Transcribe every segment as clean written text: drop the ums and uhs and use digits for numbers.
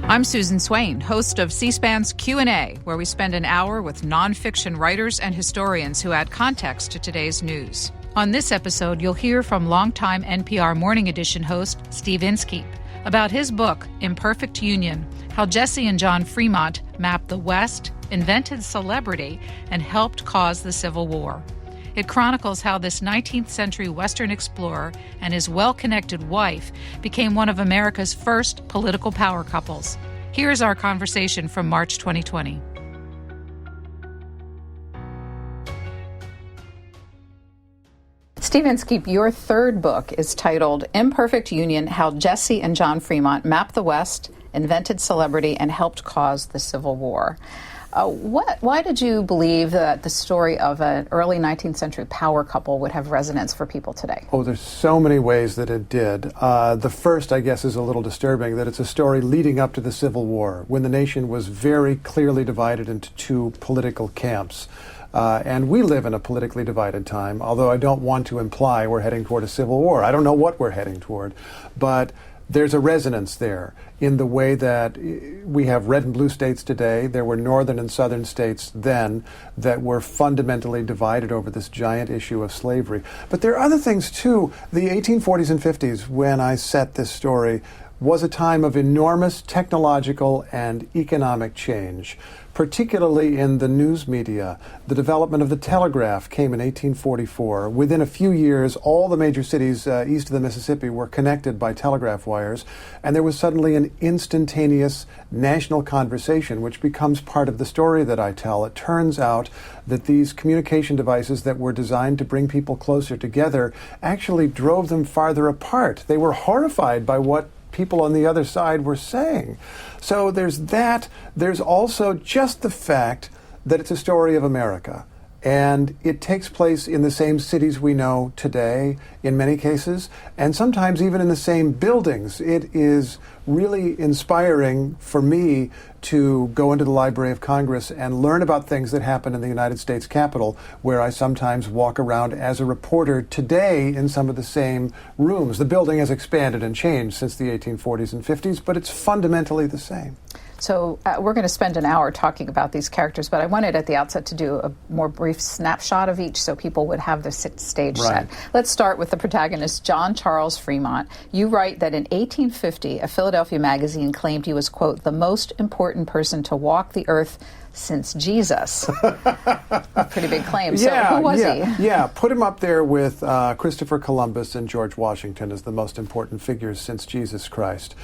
I'm Susan Swain, host of C-SPAN's Q&A, where we spend an hour with nonfiction writers and historians who add context to today's news. On this episode, you'll hear from longtime NPR Morning Edition host Steve Inskeep about his book, Imperfect Union, how Jessie and John Fremont mapped the West, invented celebrity, and helped cause the Civil War. It chronicles how this 19th century Western explorer and his well-connected wife became one of America's first political power couples. Here's our conversation from March 2020. Steve Inskeep, your third book is titled Imperfect Union, How Jessie and John Fremont Mapped the West, Invented Celebrity, and Helped Cause the Civil War. Why did you believe that the story of an early 19th century power couple would have resonance for people today? Oh, there's so many ways that it did. The first, I guess, is a little disturbing, that it's a story leading up to the Civil War, when the nation was very clearly divided into two political camps. And we live in a politically divided time, although I don't want to imply we're heading toward a civil war. I don't know what we're heading toward, but there's a resonance there in the way that we have red and blue states today. There were northern and southern states then that were fundamentally divided over this giant issue of slavery. But there are other things too. The 1840s and 50s, when I set this story, was a time of enormous technological and economic change, particularly in the news media. The development of the telegraph came in 1844. Within a few years, all the major cities east of the Mississippi were connected by telegraph wires, and there was suddenly an instantaneous national conversation, which becomes part of the story that I tell. It turns out that these communication devices that were designed to bring people closer together actually drove them farther apart. They were horrified by what people on the other side were saying. So there's that. There's also just the fact that it's a story of America. And it takes place in the same cities we know today, in many cases, and sometimes even in the same buildings. It is really inspiring for me to go into the Library of Congress and learn about things that happen in the United States Capitol, where I sometimes walk around as a reporter today in some of the same rooms. The building has expanded and changed since the 1840s and 50s, but it's fundamentally the same. So we're going to spend an hour talking about these characters, but I wanted at the outset to do a more brief snapshot of each so people would have the stage set. Let's start with the protagonist, John Charles Fremont. You write that in 1850, a Philadelphia magazine claimed he was, quote, the most important person to walk the earth since Jesus. A pretty big claim. So who was he? Yeah, put him up there with Christopher Columbus and George Washington as the most important figures since Jesus Christ.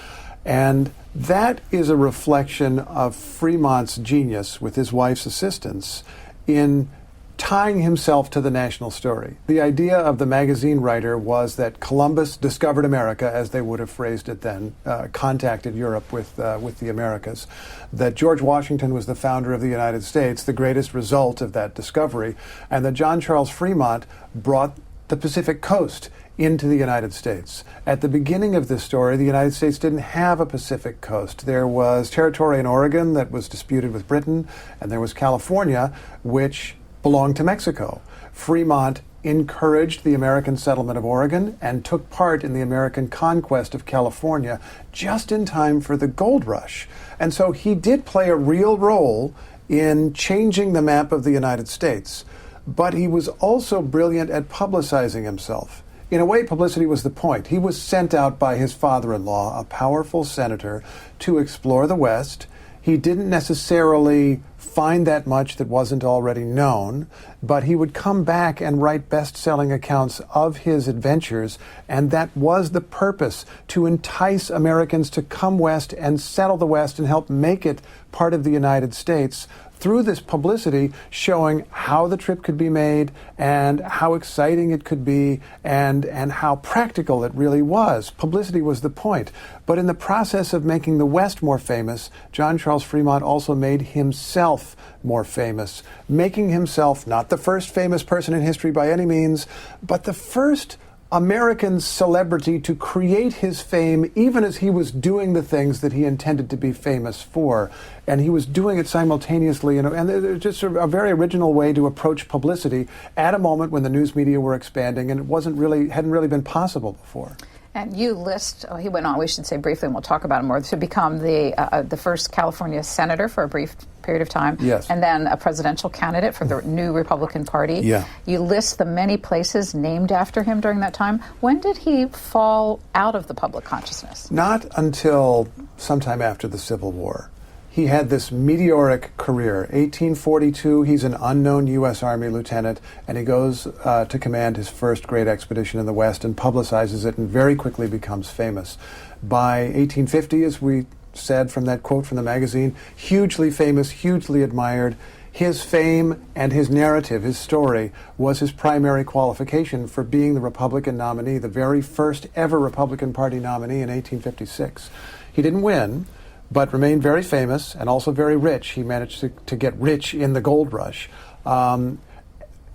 And that is a reflection of Fremont's genius, with his wife's assistance, in tying himself to the national story. The idea of the magazine writer was that Columbus discovered America, as they would have phrased it then, contacted Europe with the Americas, that George Washington was the founder of the United States, the greatest result of that discovery, and that John Charles Fremont brought the Pacific coast into the United States. At the beginning of this story, the United States didn't have a Pacific coast. There was territory in Oregon that was disputed with Britain, and there was California, which belonged to Mexico. Fremont encouraged the American settlement of Oregon and took part in the American conquest of California just in time for the gold rush. And so he did play a real role in changing the map of the United States. But he was also brilliant at publicizing himself. In a way, publicity was the point. He was sent out by his father-in-law, a powerful senator, to explore the West. He didn't necessarily find that much that wasn't already known, but he would come back and write best-selling accounts of his adventures, and that was the purpose, to entice Americans to come west and settle the West and help make it part of the United States through this publicity, showing how the trip could be made and how exciting it could be and how practical it really was. Publicity was the point. But in the process of making the West more famous, John Charles Fremont also made himself more famous, making himself not the first famous person in history by any means, but the first American celebrity to create his fame even as he was doing the things that he intended to be famous for. And he was doing it simultaneously, and it's just a very original way to approach publicity at a moment when the news media were expanding and it hadn't really been possible before. And you list, he went on, we should say briefly, and we'll talk about it more, to become the first California senator for a brief period of time. Yes. And then a presidential candidate for the new Republican Party. Yeah. You list the many places named after him during that time. When did he fall out of the public consciousness? Not until sometime after the Civil War. He had this meteoric career. 1842, he's an unknown U.S. Army lieutenant, and he goes to command his first great expedition in the West and publicizes it and very quickly becomes famous. By 1850, as we said from that quote from the magazine, hugely famous, hugely admired. His fame and his narrative, his story, was his primary qualification for being the Republican nominee, the very first ever Republican Party nominee in 1856. He didn't win, but remained very famous and also very rich. He managed to get rich in the gold rush. And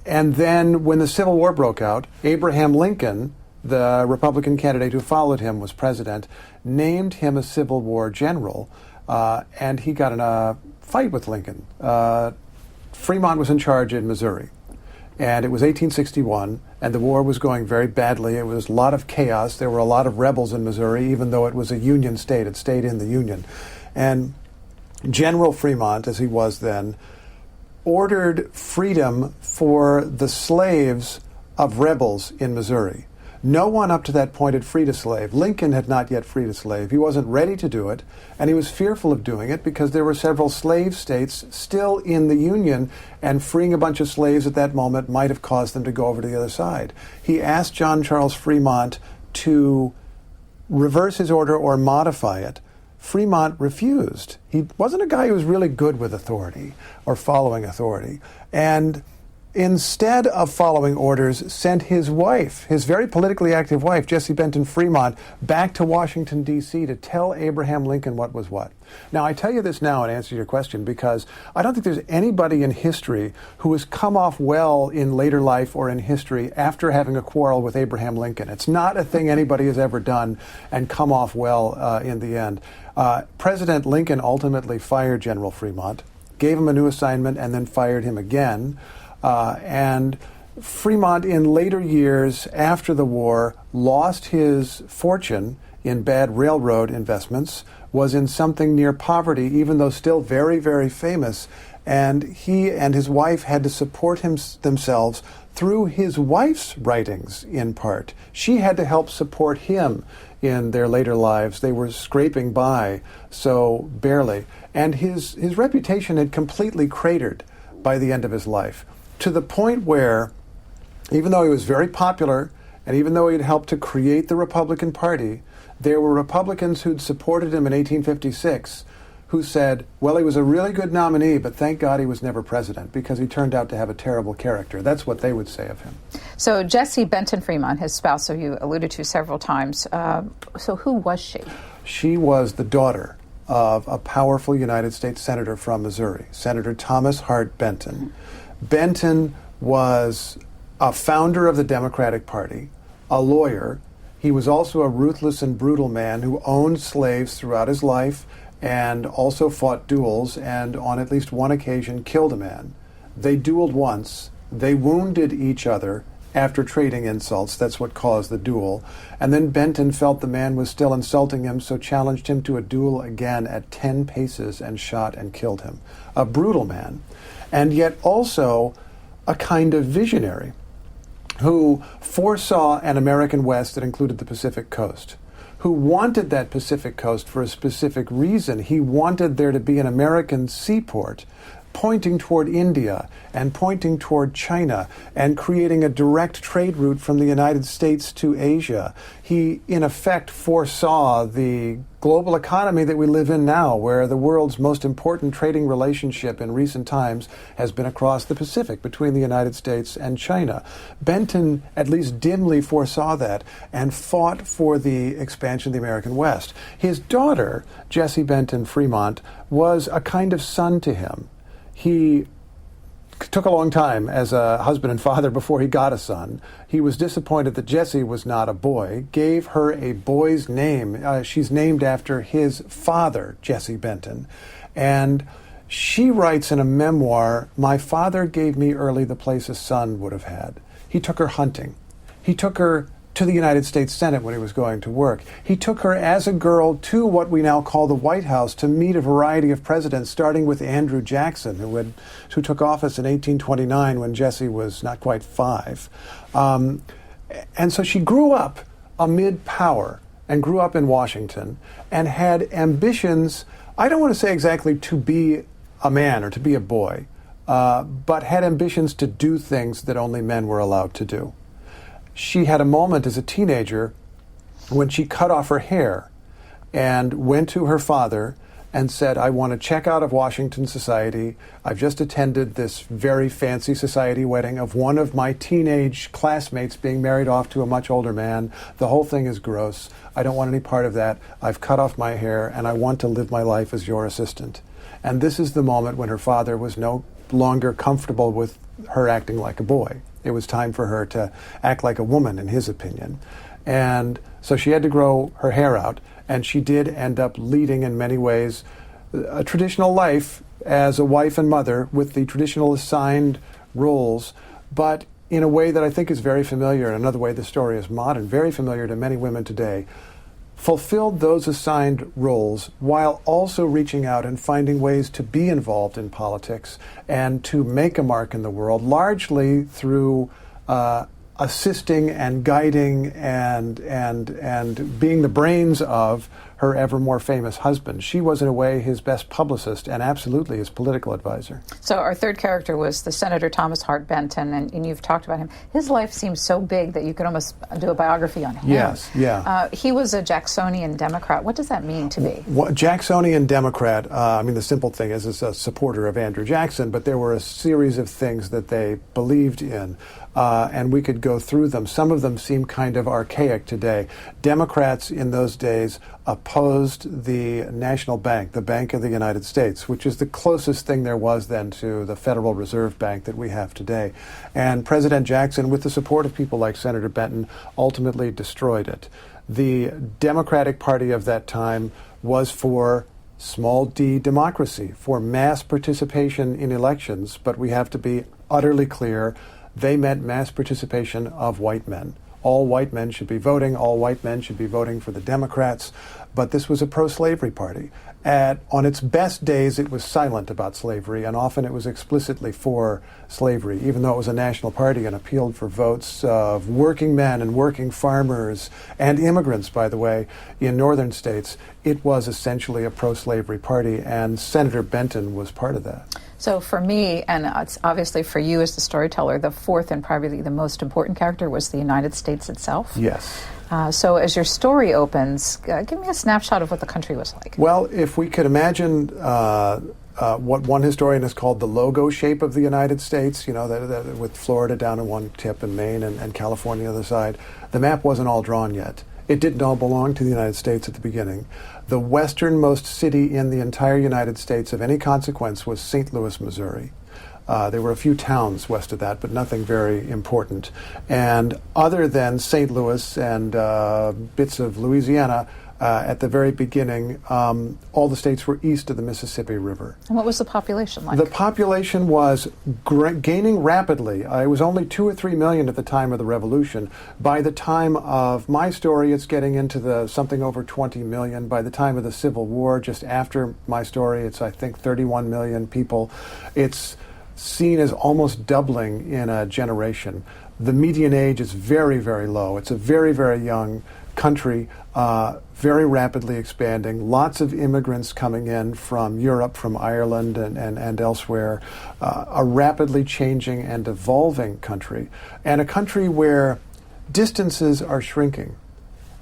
then when the Civil War broke out, Abraham Lincoln, the Republican candidate who followed him, was president, named him a Civil War general, and he got in a fight with Lincoln. Fremont was in charge in Missouri, and it was 1861, and the war was going very badly. It was a lot of chaos. There were a lot of rebels in Missouri, even though it was a Union state. It stayed in the Union. And General Fremont, as he was then, ordered freedom for the slaves of rebels in Missouri. No one up to that point had freed a slave. Lincoln had not yet freed a slave. He wasn't ready to do it, and he was fearful of doing it because there were several slave states still in the Union, and freeing a bunch of slaves at that moment might have caused them to go over to the other side. He asked John Charles Fremont to reverse his order or modify it. Fremont refused. He wasn't a guy who was really good with authority or following authority. And instead of following orders, sent his wife, his very politically active wife, Jessie Benton Fremont, back to Washington, D.C. to tell Abraham Lincoln what was what. Now, I tell you this now in answer to your question because I don't think there's anybody in history who has come off well in later life or in history after having a quarrel with Abraham Lincoln. It's not a thing anybody has ever done and come off well in the end. President Lincoln ultimately fired General Fremont, gave him a new assignment, and then fired him again. And Fremont, in later years after the war, lost his fortune in bad railroad investments, was in something near poverty, even though still very, very famous. And he and his wife had to support themselves through his wife's writings, in part. She had to help support him in their later lives. They were scraping by, so barely. And his reputation had completely cratered by the end of his life, to the point where, even though he was very popular, and even though he had helped to create the Republican Party, there were Republicans who'd supported him in 1856 who said, well, he was a really good nominee, but thank God he was never president, because he turned out to have a terrible character. That's what they would say of him. So Jessie Benton Fremont, his spouse, who you alluded to several times, so who was she? She was the daughter of a powerful United States senator from Missouri, Senator Thomas Hart Benton. Benton was a founder of the Democratic Party, a lawyer. He was also a ruthless and brutal man who owned slaves throughout his life and also fought duels and on at least one occasion killed a man. They dueled once. They wounded each other after trading insults. That's what caused the duel. And then Benton felt the man was still insulting him, so challenged him to a duel again at 10 paces and shot and killed him. A brutal man, and yet also a kind of visionary who foresaw an American West that included the Pacific Coast, who wanted that Pacific Coast for a specific reason. He wanted there to be an American seaport pointing toward India and pointing toward China and creating a direct trade route from the United States to Asia. He, in effect, foresaw the global economy that we live in now, where the world's most important trading relationship in recent times has been across the Pacific between the United States and China. Benton at least dimly foresaw that and fought for the expansion of the American West. His daughter, Jessie Benton Fremont, was a kind of son to him. He took a long time as a husband and father before he got a son. He was disappointed that Jessie was not a boy, gave her a boy's name. She's named after his father, Jessie Benton. And she writes in a memoir, "My father gave me early the place a son would have had. He took her hunting. He took her to the United States Senate when he was going to work. He took her as a girl to what we now call the White House to meet a variety of presidents, starting with Andrew Jackson, who took office in 1829 when Jessie was not quite 5. And so she grew up amid power and grew up in Washington and had ambitions, I don't want to say exactly to be a man or to be a boy, but had ambitions to do things that only men were allowed to do. She had a moment as a teenager when she cut off her hair and went to her father and said, I want to check out of Washington society. I've just attended this very fancy society wedding of one of my teenage classmates being married off to a much older man. The whole thing is gross. I don't want any part of that. I've cut off my hair and I want to live my life as your assistant. And this is the moment when her father was no longer comfortable with her acting like a boy. It was time for her to act like a woman, in his opinion. And so she had to grow her hair out, and she did end up leading, in many ways, a traditional life as a wife and mother with the traditional assigned roles, but in a way that I think is very familiar, another way the story is modern, very familiar to many women today, fulfilled those assigned roles while also reaching out and finding ways to be involved in politics and to make a mark in the world, largely through assisting and guiding and being the brains of her ever more famous husband. She was, in a way, his best publicist and absolutely his political advisor. So our third character was the Senator Thomas Hart Benton, and you've talked about him. His life seems so big that you could almost do a biography on him. Yes, yeah. He was a Jacksonian Democrat. What does that mean to be? Jacksonian Democrat, I mean, the simple thing is a supporter of Andrew Jackson, but there were a series of things that they believed in. And we could go through them. Some of them seem kind of archaic today. Democrats in those days opposed the National Bank, the Bank of the United States, which is the closest thing there was then to the Federal Reserve Bank that we have today. And President Jackson, with the support of people like Senator Benton, ultimately destroyed it. The Democratic Party of that time was for small d democracy, for mass participation in elections, but we have to be utterly clear. They meant mass participation of white men. All white men should be voting. All white men should be voting for the Democrats. But this was a pro-slavery party. On its best days, it was silent about slavery, and often it was explicitly for slavery, even though it was a national party and appealed for votes of working men and working farmers and immigrants, by the way, in northern states. It was essentially a pro-slavery party, and Senator Benton was part of that. So for me, and it's obviously for you as the storyteller, the fourth and probably the most important character was the United States itself. Yes. So as your story opens, give me a snapshot of what the country was like. Well, if we could imagine what one historian has called the logo shape of the United States, you know, that with Florida down in one tip and Maine and California on the other side, the map wasn't all drawn yet. It didn't all belong to the United States at the beginning. The westernmost city in the entire United States of any consequence was St. Louis, Missouri. There were a few towns west of that, but nothing very important. And other than St. Louis and bits of Louisiana, at the very beginning, all the states were east of the Mississippi River. And what was the population like? The population was gaining rapidly. It was only 2 or 3 million at the time of the Revolution. By the time of my story, it's getting into something over 20 million. By the time of the Civil War, just after my story, it's, I think, 31 million people. It's seen as almost doubling in a generation. The median age is very, very low. It's a very, very young country, very rapidly expanding, lots of immigrants coming in from Europe, from Ireland and elsewhere, a rapidly changing and evolving country, and a country where distances are shrinking.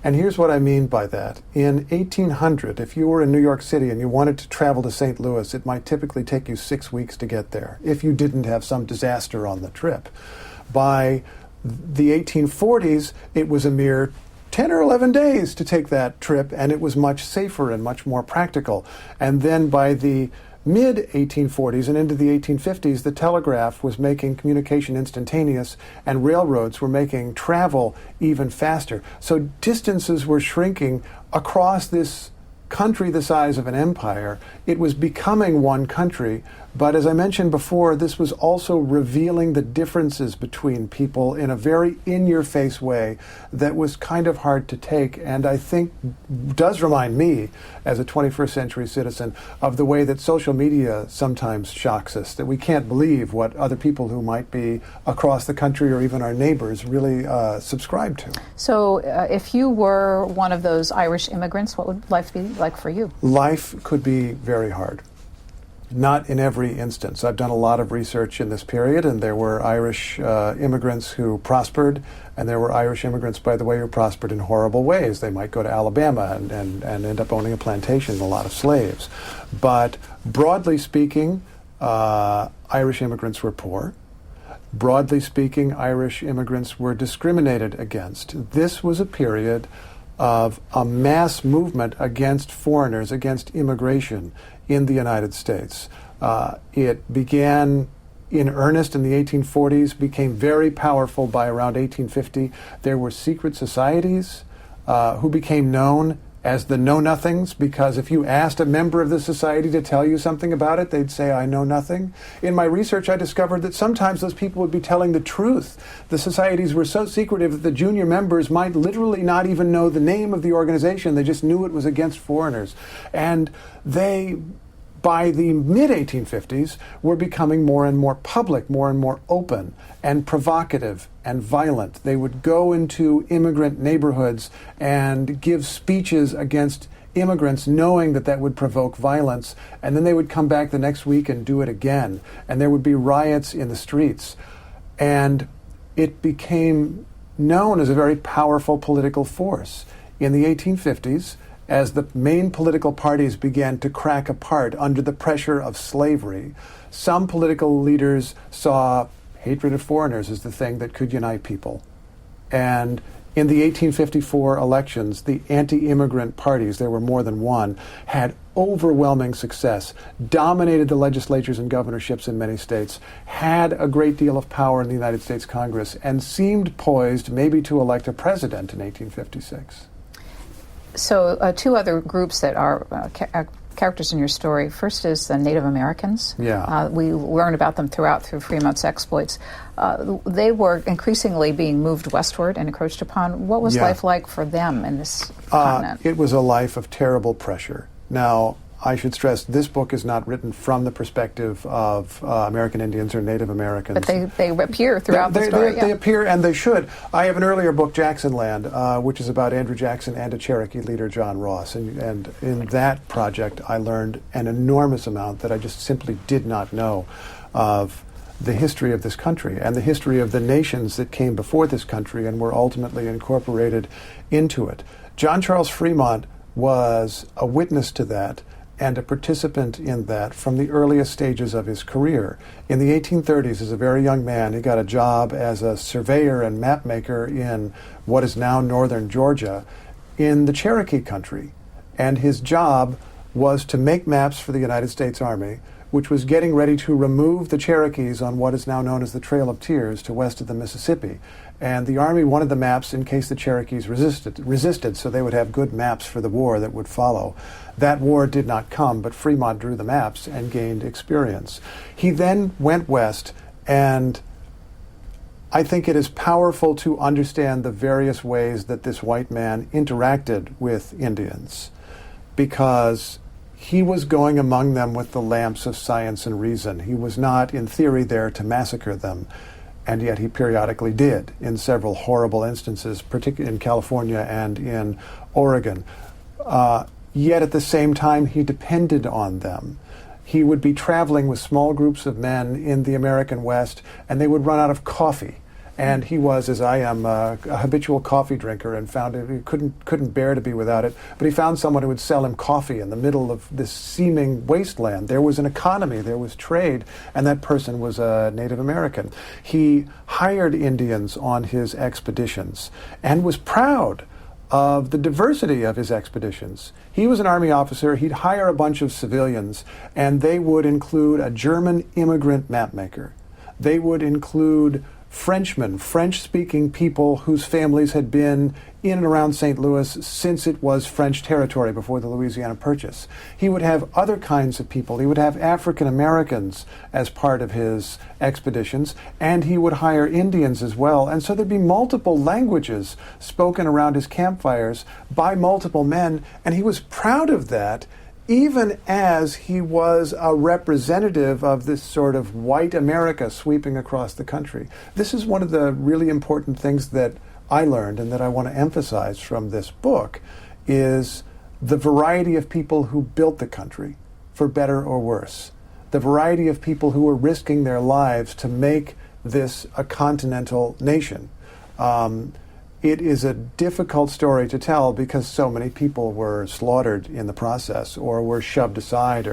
And here's what I mean by that. In 1800, if you were in New York City and you wanted to travel to St. Louis, it might typically take you 6 weeks to get there, if you didn't have some disaster on the trip. By the 1840s, it was a mere 10 or 11 days to take that trip, and it was much safer and much more practical. And then by the mid-1840s and into the 1850s, the telegraph was making communication instantaneous, and railroads were making travel even faster. So distances were shrinking across this country the size of an empire, it was becoming one country. But as I mentioned before, this was also revealing the differences between people in a very in-your-face way that was kind of hard to take, and I think does remind me, as a 21st century citizen, of the way that social media sometimes shocks us, that we can't believe what other people who might be across the country or even our neighbors really subscribe to. So if you were one of those Irish immigrants, what would life be like for you? Life could be very hard. Not in every instance. I've done a lot of research in this period, and there were Irish immigrants who prospered, and there were Irish immigrants, by the way, who prospered in horrible ways. They might go to Alabama and end up owning a plantation and a lot of slaves. But broadly speaking, Irish immigrants were poor. Broadly speaking, Irish immigrants were discriminated against. This was a period of a mass movement against foreigners, against immigration in the United States. It began in earnest in the 1840s, became very powerful by around 1850. There were secret societies who became known as the Know-Nothings, because if you asked a member of the society to tell you something about it, they'd say, I know nothing. In my research, I discovered that sometimes those people would be telling the truth. The societies were so secretive that the junior members might literally not even know the name of the organization. They just knew it was against foreigners. And they, by the mid-1850s, were becoming more and more public, more and more open and provocative and violent. They would go into immigrant neighborhoods and give speeches against immigrants, knowing that that would provoke violence, and then they would come back the next week and do it again, and there would be riots in the streets. And it became known as a very powerful political force. In the 1850s, as the main political parties began to crack apart under the pressure of slavery, some political leaders saw hatred of foreigners as the thing that could unite people. And in the 1854 elections, the anti-immigrant parties, there were more than one, had overwhelming success, dominated the legislatures and governorships in many states, had a great deal of power in the United States Congress, and seemed poised maybe to elect a president in 1856. So two other groups that are characters in your story. First is the Native Americans. Yeah. We learn about them through Fremont's exploits. They were increasingly being moved westward and encroached upon. What was life like for them in this continent? It was a life of terrible pressure. Now, I should stress, this book is not written from the perspective of American Indians or Native Americans. But they appear throughout the story. They appear, and they should. I have an earlier book, Jacksonland, which is about Andrew Jackson and a Cherokee leader, John Ross. And in that project, I learned an enormous amount that I just simply did not know of the history of this country and the history of the nations that came before this country and were ultimately incorporated into it. John Charles Fremont was a witness to that and a participant in that from the earliest stages of his career. In the 1830s, as a very young man, he got a job as a surveyor and map maker in what is now northern Georgia in the Cherokee country. And his job was to make maps for the United States Army, which was getting ready to remove the Cherokees on what is now known as the Trail of Tears to west of the Mississippi. And the Army wanted the maps in case the Cherokees resisted, so they would have good maps for the war that would follow. That war did not come, but Fremont drew the maps and gained experience. He then went west, and I think it is powerful to understand the various ways that this white man interacted with Indians, because he was going among them with the lamps of science and reason. He was not, in theory, there to massacre them. And yet he periodically did in several horrible instances, particularly in California and in Oregon. Yet at the same time, he depended on them. He would be traveling with small groups of men in the American West, and they would run out of coffee. And he was, as I am, a habitual coffee drinker, and found it, he couldn't bear to be without it. But he found someone who would sell him coffee in the middle of this seeming wasteland. There was an economy, there was trade, and that person was a Native American. He hired Indians on his expeditions and was proud of the diversity of his expeditions. He was an Army officer. He'd hire a bunch of civilians, and they would include a German immigrant mapmaker. They would include Frenchmen, French-speaking people whose families had been in and around St. Louis since it was French territory before the Louisiana Purchase. He would have other kinds of people. He would have African Americans as part of his expeditions, and he would hire Indians as well. And so there'd be multiple languages spoken around his campfires by multiple men, and he was proud of that, even as he was a representative of this sort of white America sweeping across the country. This is one of the really important things that I learned and that I want to emphasize from this book, is the variety of people who built the country, for better or worse. The variety of people who were risking their lives to make this a continental nation. It is a difficult story to tell because so many people were slaughtered in the process, or were shoved aside,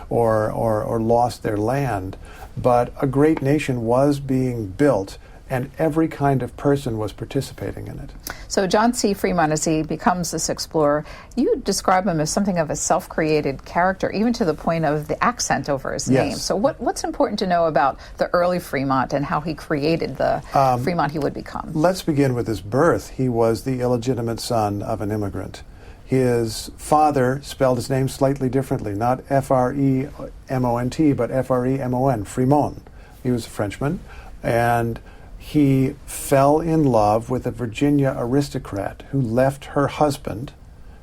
or lost their land. But a great nation was being built, and every kind of person was participating in it. So John C. Fremont, as he becomes this explorer, you describe him as something of a self-created character, even to the point of the accent over his name. So what's important to know about the early Fremont and how he created the Fremont he would become? Let's begin with his birth. He was the illegitimate son of an immigrant. His father spelled his name slightly differently, not F-R-E-M-O-N-T, but F-R-E-M-O-N, Fremont. He was a Frenchman, and he fell in love with a Virginia aristocrat who left her husband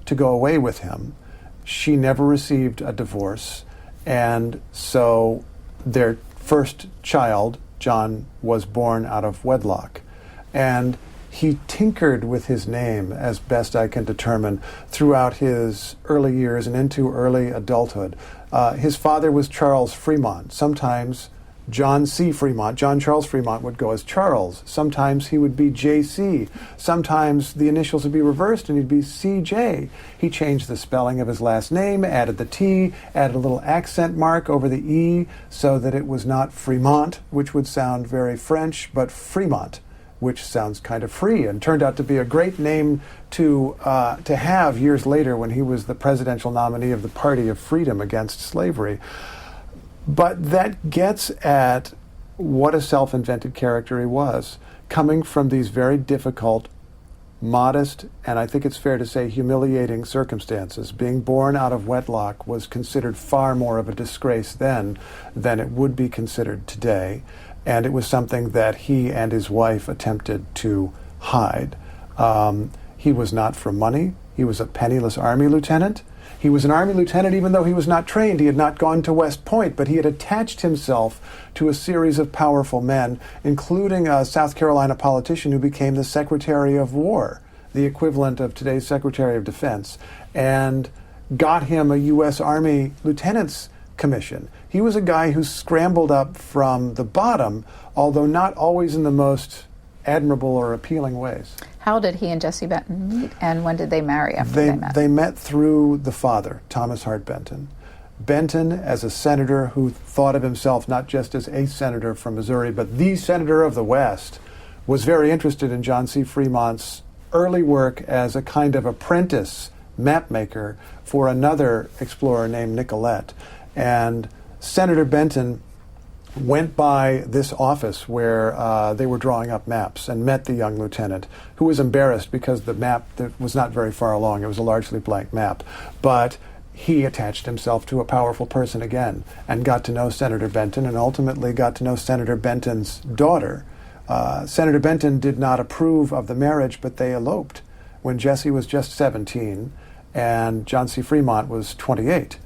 to go away with him. She never received a divorce, and so their first child, John, was born out of wedlock. And he tinkered with his name, as best I can determine, throughout his early years and into early adulthood. His father was Charles Fremont. Sometimes John C. Fremont, John Charles Fremont, would go as Charles. Sometimes he would be J.C. Sometimes the initials would be reversed and he'd be C.J. He changed the spelling of his last name, added the T, added a little accent mark over the E so that it was not Fremont, which would sound very French, but Fremont, which sounds kind of free, and turned out to be a great name to have years later when he was the presidential nominee of the Party of Freedom against slavery. But that gets at what a self-invented character he was, coming from these very difficult, modest, and I think it's fair to say humiliating circumstances. Being born out of wedlock was considered far more of a disgrace then than it would be considered today, and it was something that he and his wife attempted to hide. He was not from money. He was a penniless Army lieutenant. He was an Army lieutenant even though he was not trained. He had not gone to West Point, but he had attached himself to a series of powerful men, including a South Carolina politician who became the Secretary of War, the equivalent of today's Secretary of Defense, and got him a U.S. Army lieutenant's commission. He was a guy who scrambled up from the bottom, although not always in the most admirable or appealing ways. How did he and Jessie Benton meet, and when did they marry after they met? They met through the father, Thomas Hart Benton. Benton, as a senator who thought of himself not just as a senator from Missouri, but the senator of the West, was very interested in John C. Fremont's early work as a kind of apprentice mapmaker for another explorer named Nicolet. And Senator Benton went by this office where they were drawing up maps and met the young lieutenant, who was embarrassed because the map was not very far along. It was a largely blank map. But he attached himself to a powerful person again and got to know Senator Benton, and ultimately got to know Senator Benton's daughter. Senator Benton did not approve of the marriage, but they eloped when Jessie was just 17 and John C. Fremont was 28.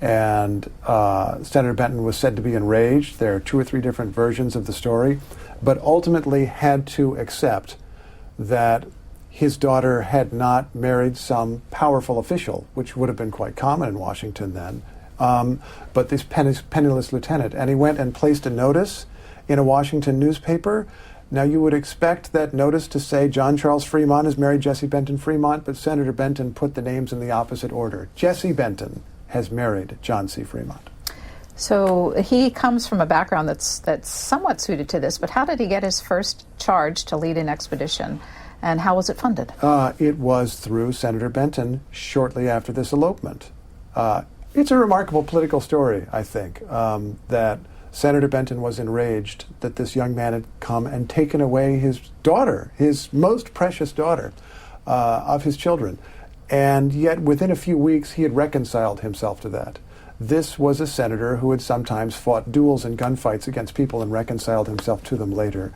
And Senator Benton was said to be enraged. There are 2 or 3 different versions of the story, but ultimately had to accept that his daughter had not married some powerful official, which would have been quite common in Washington then, but this penniless lieutenant. And he went and placed a notice in a Washington newspaper. Now, you would expect that notice to say John Charles Fremont has married Jessie Benton Fremont, but Senator Benton put the names in the opposite order. Jessie Benton has married John C. Fremont. So he comes from a background that's somewhat suited to this, but how did he get his first charge to lead an expedition, and how was it funded? It was through Senator Benton shortly after this elopement. It's a remarkable political story, I think, that Senator Benton was enraged that this young man had come and taken away his daughter, his most precious daughter, of his children. And yet, within a few weeks, he had reconciled himself to that. This was a senator who had sometimes fought duels and gunfights against people and reconciled himself to them later.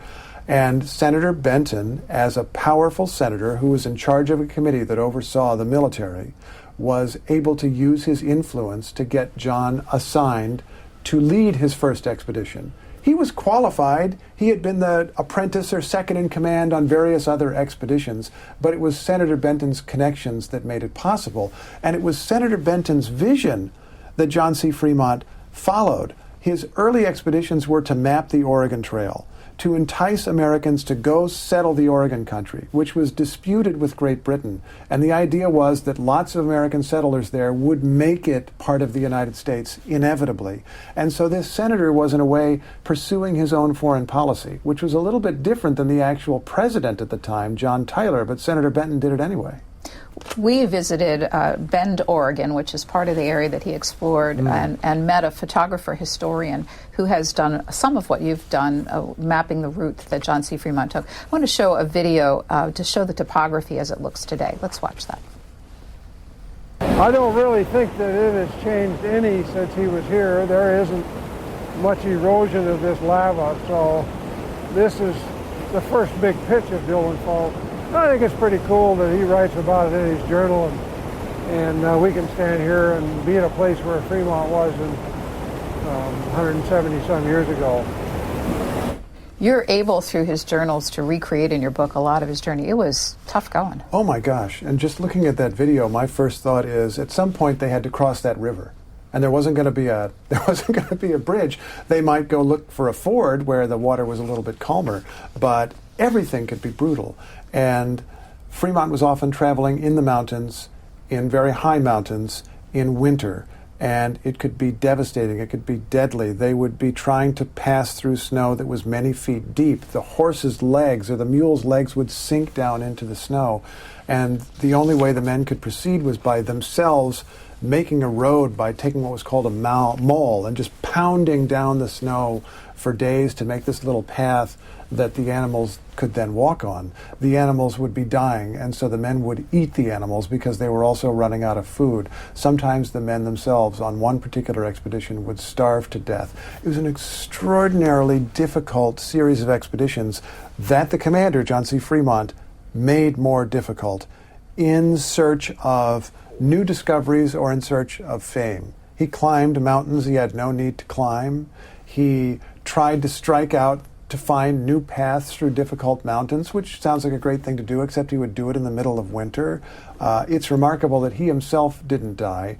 And Senator Benton, as a powerful senator who was in charge of a committee that oversaw the military, was able to use his influence to get John assigned to lead his first expedition. He was qualified. He had been the apprentice or second in command on various other expeditions, but it was Senator Benton's connections that made it possible. And it was Senator Benton's vision that John C. Fremont followed. His early expeditions were to map the Oregon Trail, to entice Americans to go settle the Oregon country, which was disputed with Great Britain. And the idea was that lots of American settlers there would make it part of the United States inevitably. And so this senator was, in a way, pursuing his own foreign policy, which was a little bit different than the actual president at the time, John Tyler, but Senator Benton did it anyway. We visited Bend, Oregon, which is part of the area that he explored, and met a photographer historian who has done some of what you've done, mapping the route that John C. Fremont took. I want to show a video to show the topography as it looks today. Let's watch that. I don't really think that it has changed any since he was here. There isn't much erosion of this lava, so this is the first big pitch of Dillon Fault. I think it's pretty cool that he writes about it in his journal, and we can stand here and be in a place where Fremont was in 170-some years ago. You're able, through his journals, to recreate in your book a lot of his journey. It was tough going. Oh my gosh. And just looking at that video, my first thought is at some point they had to cross that river. And there wasn't going to be a bridge. They might go look for a ford where the water was a little bit calmer, but everything could be brutal. And Fremont was often traveling in the mountains, in very high mountains, in winter. And it could be devastating. It could be deadly. They would be trying to pass through snow that was many feet deep. The horse's legs or the mule's legs would sink down into the snow. And the only way the men could proceed was by themselves making a road by taking what was called a mole and just pounding down the snow for days to make this little path that the animals could then walk on. The animals would be dying, and so the men would eat the animals because they were also running out of food. Sometimes the men themselves, on one particular expedition, would starve to death. It was an extraordinarily difficult series of expeditions that the commander, John C. Fremont, made more difficult in search of new discoveries or in search of fame. He climbed mountains he had no need to climb. He tried to strike out to find new paths through difficult mountains, which sounds like a great thing to do, except he would do it in the middle of winter. It's remarkable that he himself didn't die,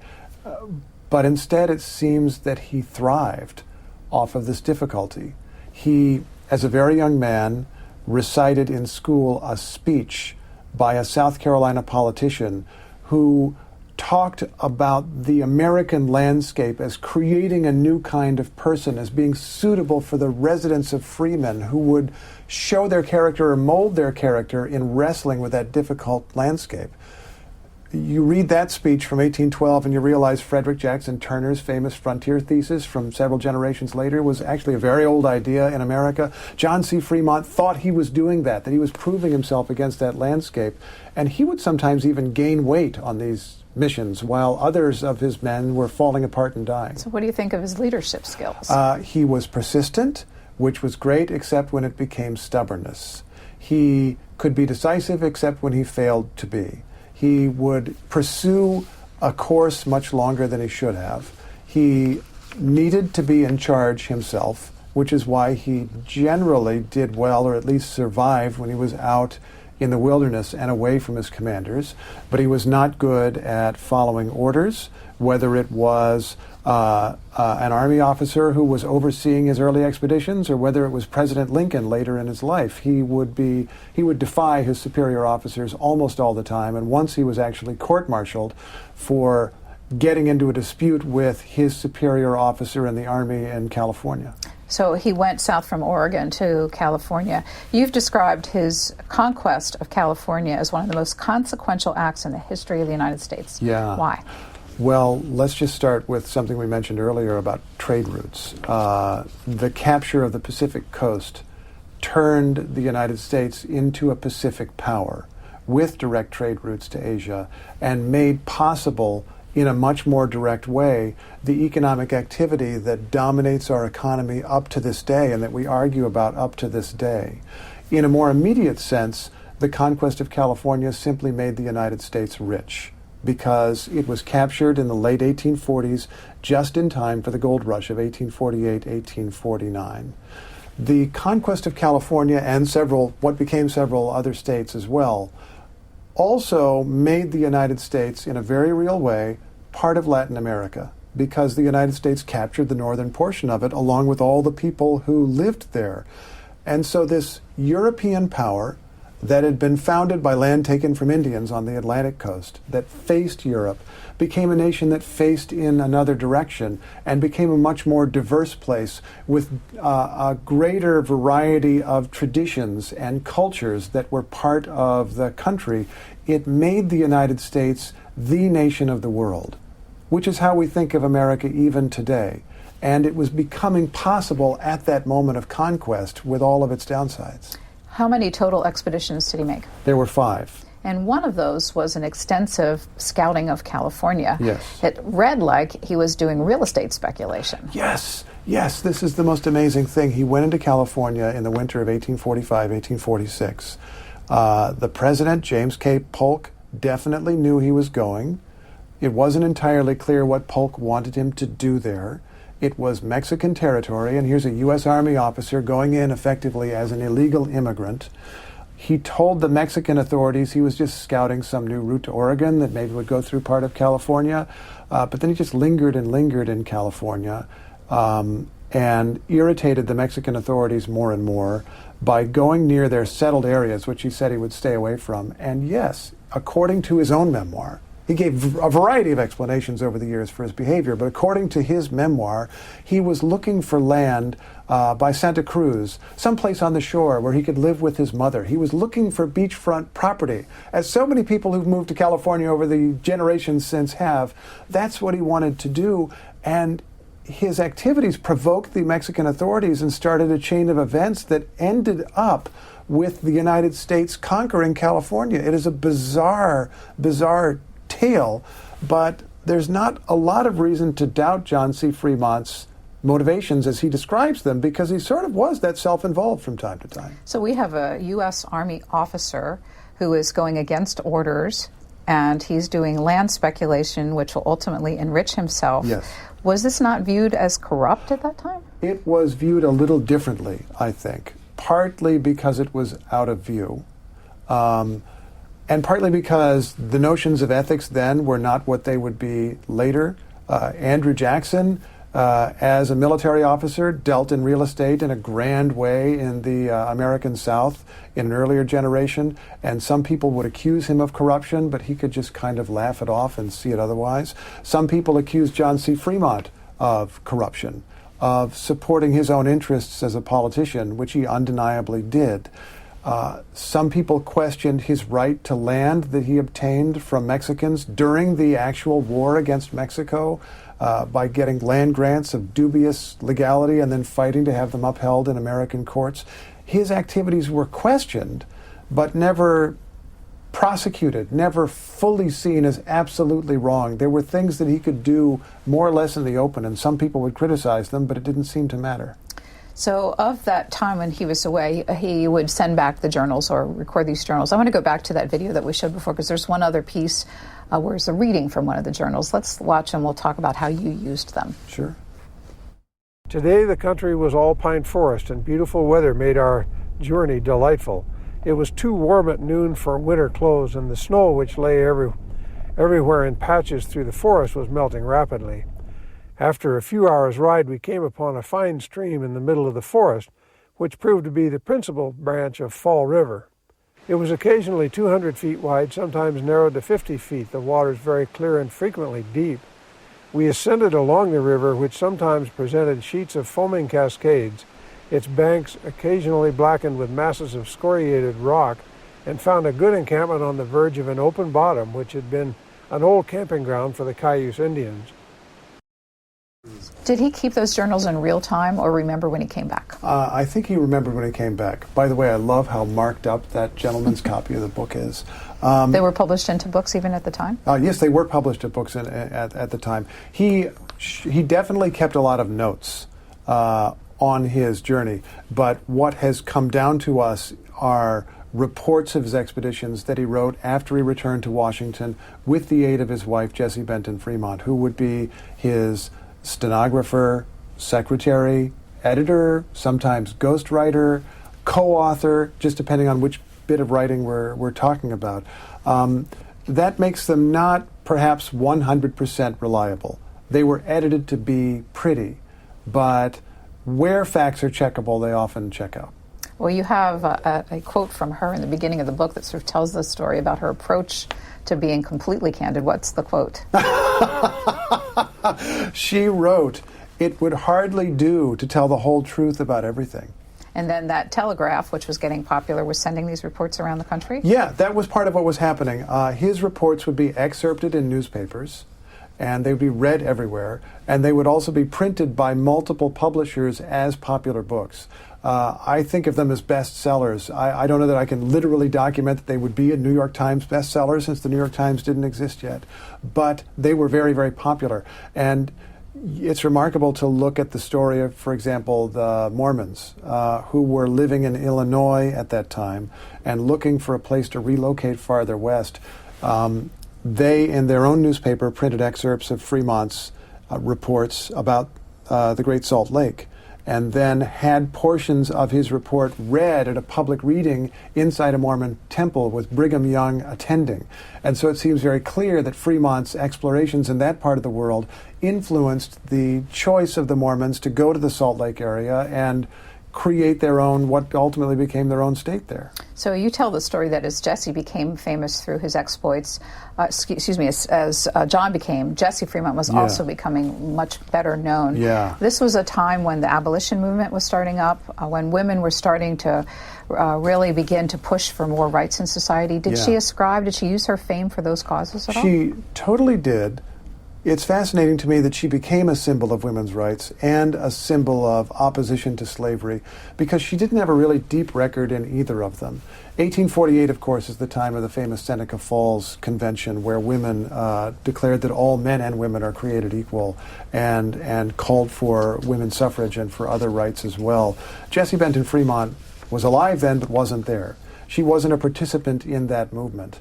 but instead it seems that he thrived off of this difficulty. He, as a very young man, recited in school a speech by a South Carolina politician who talked about the American landscape as creating a new kind of person, as being suitable for the residents of freemen who would show their character or mold their character in wrestling with that difficult landscape. You read that speech from 1812 and you realize Frederick Jackson Turner's famous frontier thesis from several generations later was actually a very old idea in America. John C. Fremont thought he was doing that he was proving himself against that landscape, and he would sometimes even gain weight on these missions while others of his men were falling apart and dying. So what do you think of his leadership skills? He was persistent, which was great, except when it became stubbornness. He could be decisive, except when he failed to be. He would pursue a course much longer than he should have. He needed to be in charge himself, which is why he generally did well, or at least survived, when he was out in the wilderness and away from his commanders. But he was not good at following orders, whether it was an army officer who was overseeing his early expeditions or whether it was President Lincoln later in his life. He would defy his superior officers almost all the time, and once he was actually court-martialed for getting into a dispute with his superior officer in the army in California. So he went south from Oregon to California. You've described his conquest of California as one of the most consequential acts in the history of the United States. Yeah. Why? Well, let's just start with something we mentioned earlier about trade routes. The capture of the Pacific coast turned the United States into a Pacific power with direct trade routes to Asia and made possible in a much more direct way the economic activity that dominates our economy up to this day and that we argue about up to this day. In a more immediate sense, the conquest of California simply made the United States rich because it was captured in the late 1840s just in time for the gold rush of 1848-1849. The conquest of California and what became several other states as well also made the United States, in a very real way, part of Latin America, because the United States captured the northern portion of it along with all the people who lived there. And so this European power that had been founded by land taken from Indians on the Atlantic coast, that faced Europe, became a nation that faced in another direction and became a much more diverse place with a greater variety of traditions and cultures that were part of the country. It made the United States the nation of the world, which is how we think of America even today. And it was becoming possible at that moment of conquest with all of its downsides. How many total expeditions did he make? There were 5. And one of those was an extensive scouting of California. Yes. It read like he was doing real estate speculation. Yes, this is the most amazing thing. He went into California in the winter of 1845, 1846. The president, James K. Polk, definitely knew he was going. It wasn't entirely clear what Polk wanted him to do there. It was Mexican territory, and here's a U.S. Army officer going in effectively as an illegal immigrant. He told the Mexican authorities he was just scouting some new route to Oregon that maybe would go through part of California, but then he just lingered in California and irritated the Mexican authorities more and more by going near their settled areas, which he said he would stay away from. And yes, according to his own memoir, he gave a variety of explanations over the years for his behavior, but according to his memoir, he was looking for land by Santa Cruz, someplace on the shore where he could live with his mother. He was looking for beachfront property. As so many people who've moved to California over the generations since have, that's what he wanted to do. And his activities provoked the Mexican authorities and started a chain of events that ended up with the United States conquering California. It is a bizarre tale, but there's not a lot of reason to doubt John C. Fremont's motivations as he describes them, because he sort of was that self-involved from time to time. So we have a U.S. Army officer who is going against orders, and he's doing land speculation, which will ultimately enrich himself. Yes. Was this not viewed as corrupt at that time? It was viewed a little differently, I think, partly because it was out of view. And partly because the notions of ethics then were not what they would be later. Andrew Jackson, as a military officer, dealt in real estate in a grand way in the American South in an earlier generation, and some people would accuse him of corruption, but he could just kind of laugh it off and see it otherwise. Some people accused John C. Fremont of corruption, of supporting his own interests as a politician, which he undeniably did. Some people questioned his right to land that he obtained from Mexicans during the actual war against Mexico by getting land grants of dubious legality and then fighting to have them upheld in American courts. His activities were questioned, but never prosecuted, never fully seen as absolutely wrong. There were things that he could do more or less in the open, and some people would criticize them, but it didn't seem to matter. So of that time when he was away, he would send back the journals or record these journals. I want to go back to that video that we showed before, because there's one other piece where it's a reading from one of the journals. Let's watch and we'll talk about how you used them. Sure. Today the country was all pine forest, and beautiful weather made our journey delightful. It was too warm at noon for winter clothes, and the snow, which lay everywhere in patches through the forest, was melting rapidly. After a few hours' ride, we came upon a fine stream in the middle of the forest, which proved to be the principal branch of Fall River. It was occasionally 200 feet wide, sometimes narrowed to 50 feet, the waters very clear and frequently deep. We ascended along the river, which sometimes presented sheets of foaming cascades, its banks occasionally blackened with masses of scoriated rock, and found a good encampment on the verge of an open bottom, which had been an old camping ground for the Cayuse Indians. Did he keep those journals in real time or remember when he came back? I think he remembered when he came back. By the way, I love how marked up that gentleman's copy of the book is. They were published into books even at the time? Yes, they were published at books at the time. He definitely kept a lot of notes on his journey, but what has come down to us are reports of his expeditions that he wrote after he returned to Washington with the aid of his wife, Jessie Benton Fremont, who would be his stenographer, secretary, editor, sometimes ghostwriter, co-author, just depending on which bit of writing we're talking about. That makes them not perhaps 100% reliable. They were edited to be pretty, but where facts are checkable, they often check out. Well, you have a quote from her in the beginning of the book that sort of tells the story about her approach to being completely candid. What's the quote? She wrote, "It would hardly do to tell the whole truth about everything." And then that Telegraph, which was getting popular, was sending these reports around the country? Yeah, that was part of what was happening. His reports would be excerpted in newspapers, and they would be read everywhere, and they would also be printed by multiple publishers as popular books. I think of them as bestsellers. I don't know that I can literally document that they would be a New York Times bestseller since the New York Times didn't exist yet, but they were very, very popular. And it's remarkable to look at the story of, for example, the Mormons who were living in Illinois at that time and looking for a place to relocate farther west. They, in their own newspaper, printed excerpts of Fremont's reports about the Great Salt Lake, and then had portions of his report read at a public reading inside a Mormon temple with Brigham Young attending. And so it seems very clear that Fremont's explorations in that part of the world influenced the choice of the Mormons to go to the Salt Lake area and create their own, what ultimately became their own state there. So you tell the story that as Jesse became famous through his exploits, as John became, Jessie Fremont was also becoming much better known. Yeah. This was a time when the abolition movement was starting up, when women were starting to really begin to push for more rights in society. Did she use her fame for those causes at all? She totally did. It's fascinating to me that she became a symbol of women's rights and a symbol of opposition to slavery because she didn't have a really deep record in either of them. 1848, of course, is the time of the famous Seneca Falls Convention where women declared that all men and women are created equal and called for women's suffrage and for other rights as well. Jessie Benton Fremont was alive then but wasn't there. She wasn't a participant in that movement.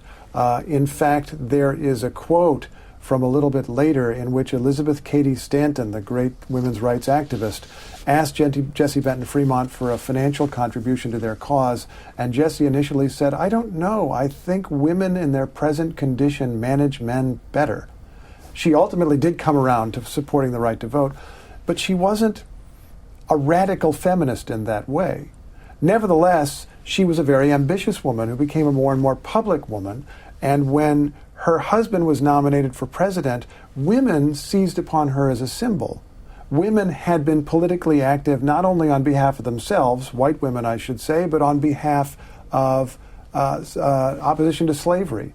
In fact, there is a quote from a little bit later in which Elizabeth Cady Stanton, the great women's rights activist, asked Jessie Benton Fremont for a financial contribution to their cause, and Jessie initially said, "I don't know, I think women in their present condition manage men better." She ultimately did come around to supporting the right to vote, but she wasn't a radical feminist in that way. Nevertheless, she was a very ambitious woman who became a more and more public woman, and when her husband was nominated for president, women seized upon her as a symbol. Women had been politically active not only on behalf of themselves, white women I should say, but on behalf of opposition to slavery.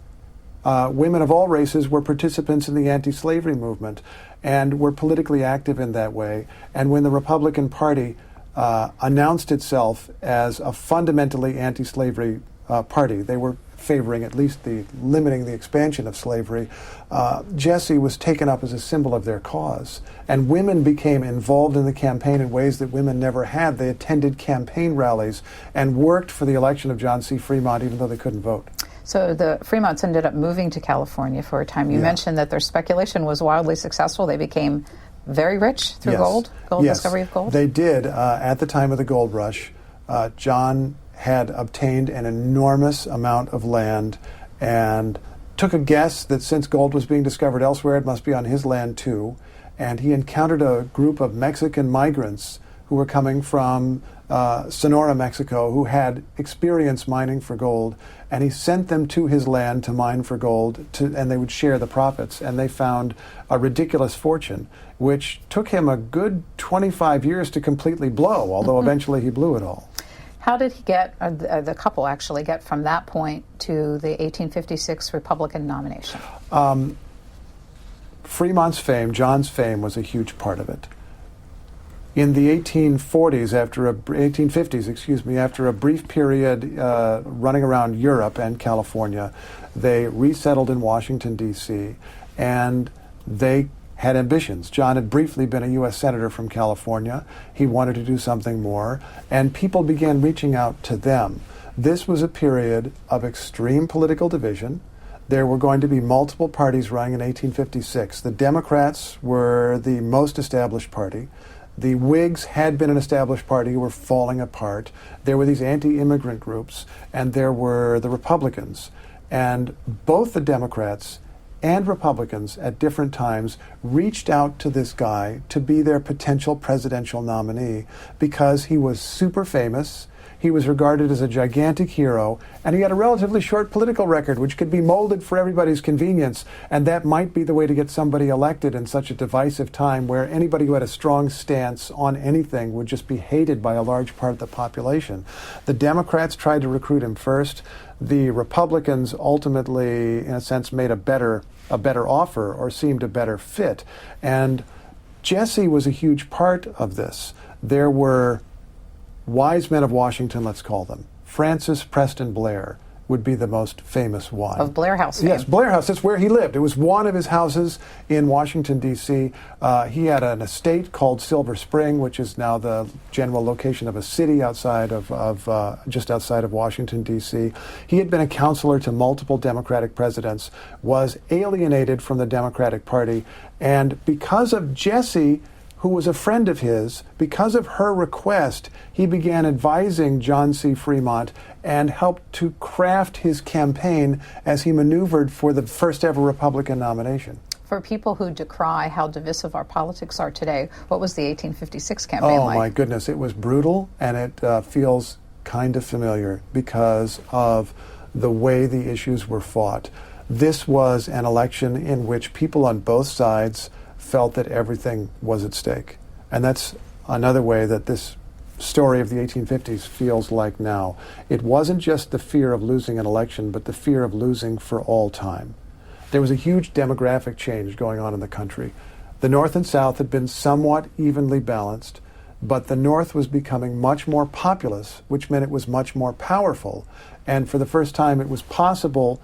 Women of all races were participants in the anti-slavery movement and were politically active in that way. And when the Republican Party announced itself as a fundamentally anti-slavery party, they were favoring at least limiting the expansion of slavery, Jessie was taken up as a symbol of their cause. And women became involved in the campaign in ways that women never had. They attended campaign rallies and worked for the election of John C. Fremont even though they couldn't vote. So the Fremonts ended up moving to California for a time. You mentioned that their speculation was wildly successful. They became very rich through gold discovery of gold? They did. At the time of the gold rush, John had obtained an enormous amount of land and took a guess that since gold was being discovered elsewhere, it must be on his land too. And he encountered a group of Mexican migrants who were coming from Sonora, Mexico, who had experience mining for gold. And he sent them to his land to mine for gold, and they would share the profits. And they found a ridiculous fortune, which took him a good 25 years to completely blow, although eventually he blew it all. How did he get, the couple actually, get from that point to the 1856 Republican nomination? Fremont's fame, John's fame, was a huge part of it. In the 1850s, after a brief period running around Europe and California, they resettled in Washington, D.C., and they had ambitions. John had briefly been a U.S. Senator from California. He wanted to do something more, and people began reaching out to them. This was a period of extreme political division. There were going to be multiple parties running in 1856. The Democrats were the most established party. The Whigs had been an established party who were falling apart. There were these anti-immigrant groups, and there were the Republicans. And both the Democrats and Republicans at different times reached out to this guy to be their potential presidential nominee because he was super famous. He was regarded as a gigantic hero, and he had a relatively short political record, which could be molded for everybody's convenience, and that might be the way to get somebody elected in such a divisive time where anybody who had a strong stance on anything would just be hated by a large part of the population. The Democrats tried to recruit him first. The Republicans ultimately, in a sense, made a better offer or seemed a better fit. And Jessie was a huge part of this. There were wise men of Washington, let's call them. Francis Preston Blair would be the most famous one. Of Blair House fame. Yes, Blair House. That's where he lived. It was one of his houses in Washington, D.C. He had an estate called Silver Spring, which is now the general location of a city outside just outside of Washington, D.C. He had been a counselor to multiple Democratic presidents, was alienated from the Democratic Party, and because of Jessie, who was a friend of his, because of her request, he began advising John C. Fremont and helped to craft his campaign as he maneuvered for the first ever Republican nomination. For people who decry how divisive our politics are today, what was the 1856 campaign like? Oh, my goodness. It was brutal, and it feels kind of familiar because of the way the issues were fought. This was an election in which people on both sides felt that everything was at stake. And that's another way that this story of the 1850s feels like now. It wasn't just the fear of losing an election, but the fear of losing for all time. There was a huge demographic change going on in the country. The North and South had been somewhat evenly balanced, but the North was becoming much more populous, which meant it was much more powerful. And for the first time, it was plausible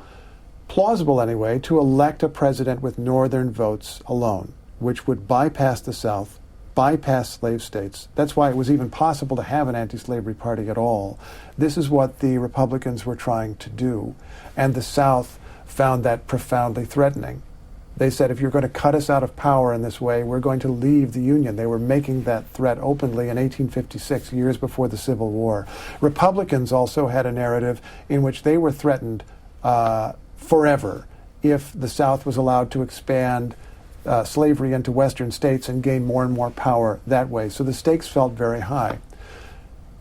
anyway, to elect a president with Northern votes alone, which would bypass the South, bypass slave states. That's why it was even possible to have an anti-slavery party at all. This is what the Republicans were trying to do. And the South found that profoundly threatening. They said, if you're going to cut us out of power in this way, we're going to leave the Union. They were making that threat openly in 1856, years before the Civil War. Republicans also had a narrative in which they were threatened forever if the South was allowed to expand slavery into Western states and gain more and more power that way. So the stakes felt very high.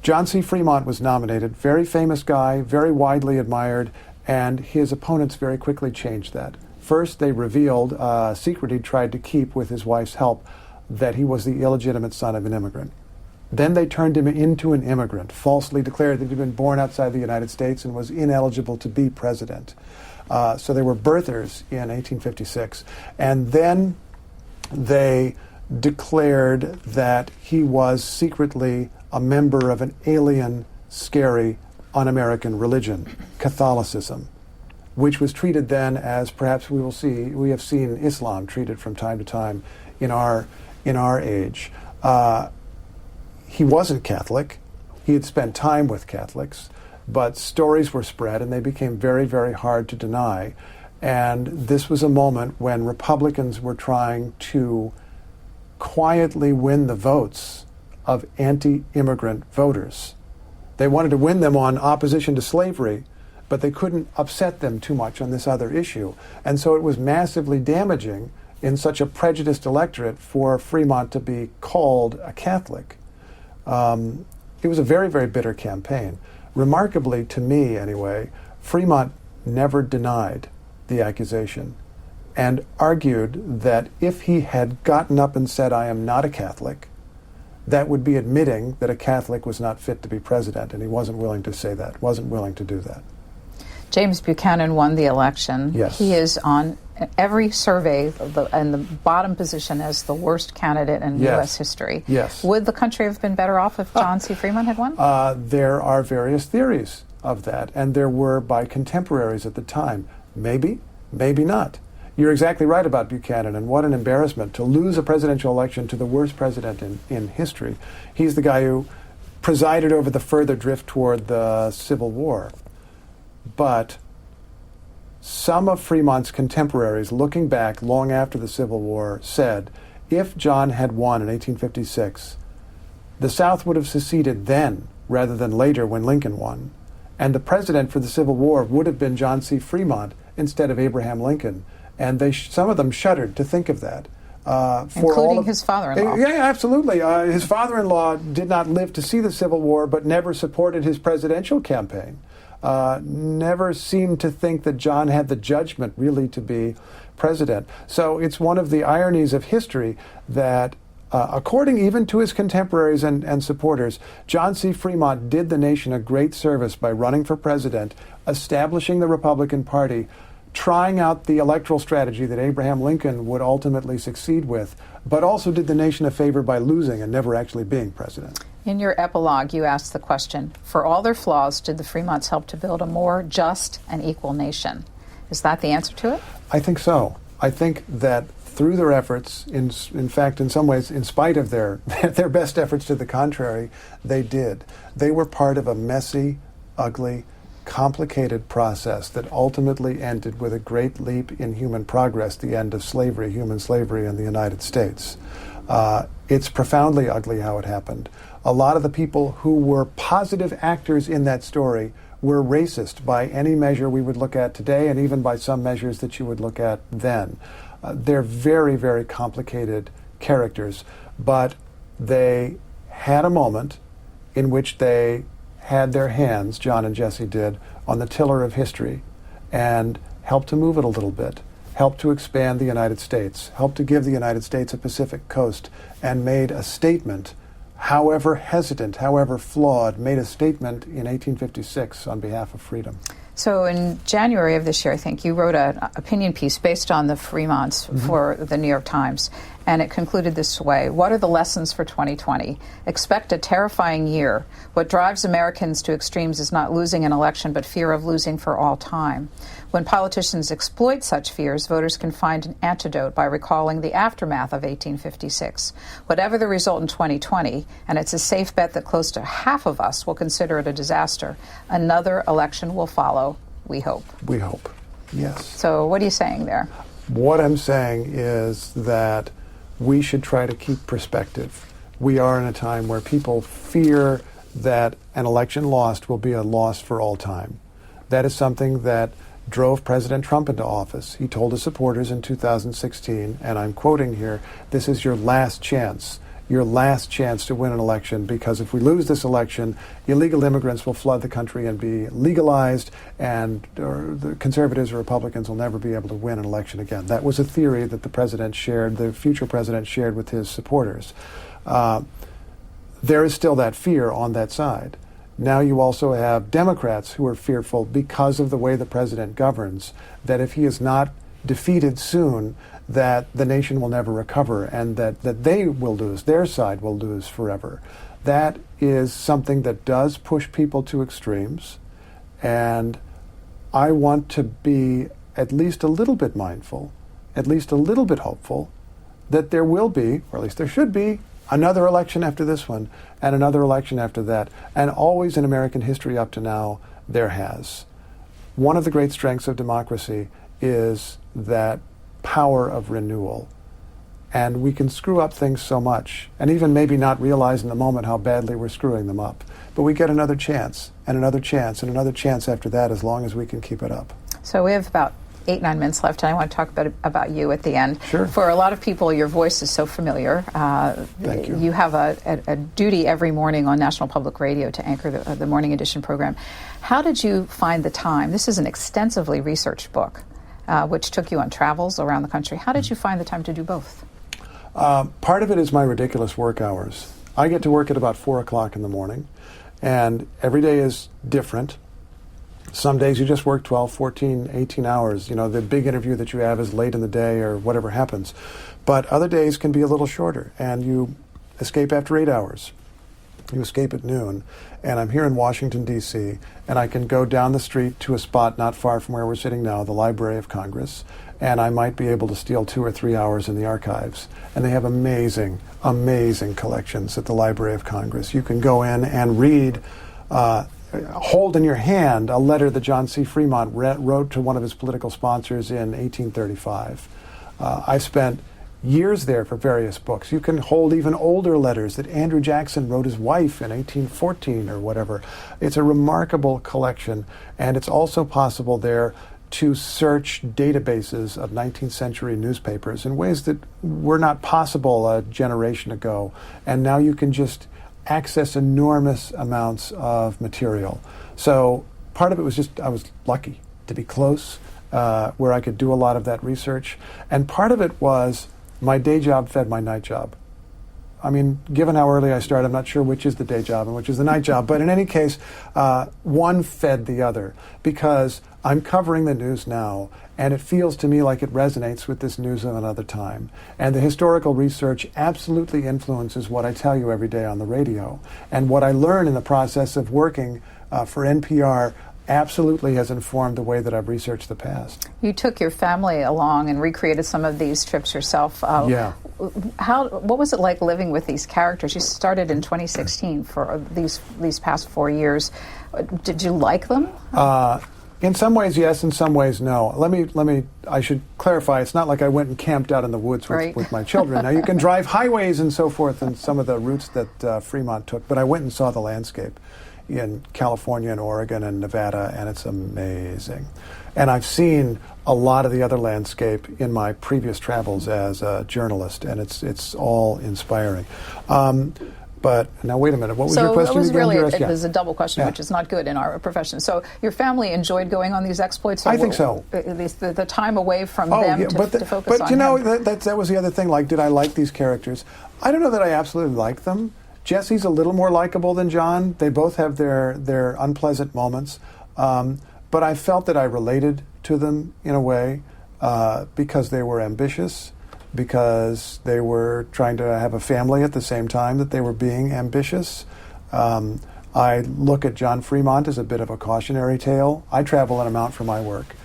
John C. Fremont was nominated, very famous guy, very widely admired, and his opponents very quickly changed that. First, they revealed a secret he tried to keep with his wife's help, that he was the illegitimate son of an immigrant. Then they turned him into an immigrant, falsely declared that he'd been born outside the United States and was ineligible to be president. So there were birthers in 1856. And then they declared that he was secretly a member of an alien, scary, un-American religion, Catholicism, which was treated then as, perhaps we have seen Islam treated from time to time in our age. He wasn't Catholic. He had spent time with Catholics. But stories were spread, and they became very, very hard to deny. And this was a moment when Republicans were trying to quietly win the votes of anti-immigrant voters. They wanted to win them on opposition to slavery, but they couldn't upset them too much on this other issue. And so it was massively damaging in such a prejudiced electorate for Fremont to be called a Catholic. It was a very, very bitter campaign. Remarkably, to me anyway, Fremont never denied the accusation and argued that if he had gotten up and said, I am not a Catholic, that would be admitting that a Catholic was not fit to be president, and he wasn't willing to say that, wasn't willing to do that. James Buchanan won the election. Yes. He is on every survey in the bottom position as the worst candidate in U.S. history. Yes. Would the country have been better off if John C. Fremont had won? There are various theories of that, and there were by contemporaries at the time. Maybe, maybe not. You're exactly right about Buchanan, and what an embarrassment to lose a presidential election to the worst president in history. He's the guy who presided over the further drift toward the Civil War. But some of Fremont's contemporaries, looking back long after the Civil War, said if John had won in 1856, the South would have seceded then rather than later when Lincoln won, and the president for the Civil War would have been John C. Fremont instead of Abraham Lincoln. And some of them shuddered to think of that. Including his father-in-law. Yeah, absolutely. His father-in-law did not live to see the Civil War, but never supported his presidential campaign. Never seemed to think that John had the judgment really to be president. So it's one of the ironies of history that, according even to his contemporaries and supporters, John C. Fremont did the nation a great service by running for president, establishing the Republican Party, trying out the electoral strategy that Abraham Lincoln would ultimately succeed with, but also did the nation a favor by losing and never actually being president. In your epilogue, you asked the question, for all their flaws, did the Fremonts help to build a more just and equal nation? Is that the answer to it? I think so. I think that through their efforts, in fact, in some ways, in spite of their best efforts to the contrary, they did. They were part of a messy, ugly, complicated process that ultimately ended with a great leap in human progress, the end of slavery, human slavery in the United States. It's profoundly ugly how it happened. A lot of the people who were positive actors in that story were racist by any measure we would look at today, and even by some measures that you would look at then. They're very, very complicated characters, but they had a moment in which they had their hands, John and Jessie did, on the tiller of history and helped to move it a little bit, helped to expand the United States, helped to give the United States a Pacific coast, and made a statement, however hesitant, however flawed, made a statement in 1856 on behalf of freedom. So in January of this year, I think, you wrote an opinion piece based on the Fremonts for the New York Times, and it concluded this way. What are the lessons for 2020? Expect a terrifying year. What drives Americans to extremes is not losing an election, but fear of losing for all time. When politicians exploit such fears, voters can find an antidote by recalling the aftermath of 1856. Whatever the result in 2020, and it's a safe bet that close to half of us will consider it a disaster, another election will follow, we hope. We hope, yes. So what are you saying there? What I'm saying is that we should try to keep perspective. We are in a time where people fear that an election lost will be a loss for all time. That is something that drove President Trump into office. He told his supporters in 2016, and I'm quoting here, this is your last chance to win an election, because if we lose this election, illegal immigrants will flood the country and be legalized, and the conservatives or Republicans will never be able to win an election again. That was a theory that the president shared, the future president shared with his supporters. There is still that fear on that side. Now you also have Democrats who are fearful because of the way the president governs, that if he is not defeated soon, that the nation will never recover, and that they will lose, their side will lose forever. That is something that does push people to extremes, and I want to be at least a little bit mindful, at least a little bit hopeful, that there will be, or at least there should be, another election after this one, and another election after that. And always in American history up to now, there has. One of the great strengths of democracy is that power of renewal. And we can screw up things so much, and even maybe not realize in the moment how badly we're screwing them up. But we get another chance, and another chance, and another chance after that, as long as we can keep it up. So we have about 8-9 minutes left, and I want to talk about you at the end. Sure. For a lot of people, your voice is so familiar. Thank you. You have a duty every morning on National Public Radio to anchor the Morning Edition program. How did you find the time? This is an extensively researched book, which took you on travels around the country. How did you find the time to do both? Part of it is my ridiculous work hours. I get to work at about 4 o'clock in the morning, and every day is different. Some days you just work 12, 14, 18 hours. You know, the big interview that you have is late in the day or whatever happens. But other days can be a little shorter, and you escape after 8 hours. You escape at noon, and I'm here in Washington, D.C., and I can go down the street to a spot not far from where we're sitting now, the Library of Congress, and I might be able to steal 2 or 3 hours in the archives. And they have amazing, amazing collections at the Library of Congress. You can go in and read, hold in your hand a letter that John C. Fremont wrote to one of his political sponsors in 1835. I spent years there for various books. You can hold even older letters that Andrew Jackson wrote his wife in 1814 or whatever. It's a remarkable collection, and it's also possible there to search databases of 19th century newspapers in ways that were not possible a generation ago. And now you can just access enormous amounts of material. So part of it was just I was lucky to be close, where I could do a lot of that research. And part of it was my day job fed my night job. I mean, given how early I started, I'm not sure which is the day job and which is the night job. But in any case, one fed the other, because I'm covering the news now, and it feels to me like it resonates with this news of another time. And the historical research absolutely influences what I tell you every day on the radio. And what I learn in the process of working for NPR absolutely has informed the way that I've researched the past. You took your family along and recreated some of these trips yourself. Yeah. What was it like living with these characters? You started in 2016 for these past 4 years. Did you like them? In some ways, yes. In some ways, no. I should clarify. It's not like I went and camped out in the woods with my children. Now, you can drive highways and so forth and some of the routes that Fremont took, but I went and saw the landscape in California and Oregon and Nevada, and it's amazing. And I've seen a lot of the other landscape in my previous travels as a journalist, and it's all inspiring. But now, wait a minute. What was your question again? It was a double question, which is not good in our profession. So your family enjoyed going on these exploits? I think so. At least the time away from them to focus on But you know, that was the other thing. Like, did I like these characters? I don't know that I absolutely like them. Jesse's a little more likable than John. They both have their unpleasant moments. But I felt that I related to them in a way because they were ambitious, because they were trying to have a family at the same time that they were being ambitious. I look at John Fremont as a bit of a cautionary tale. I travel an amount for my work.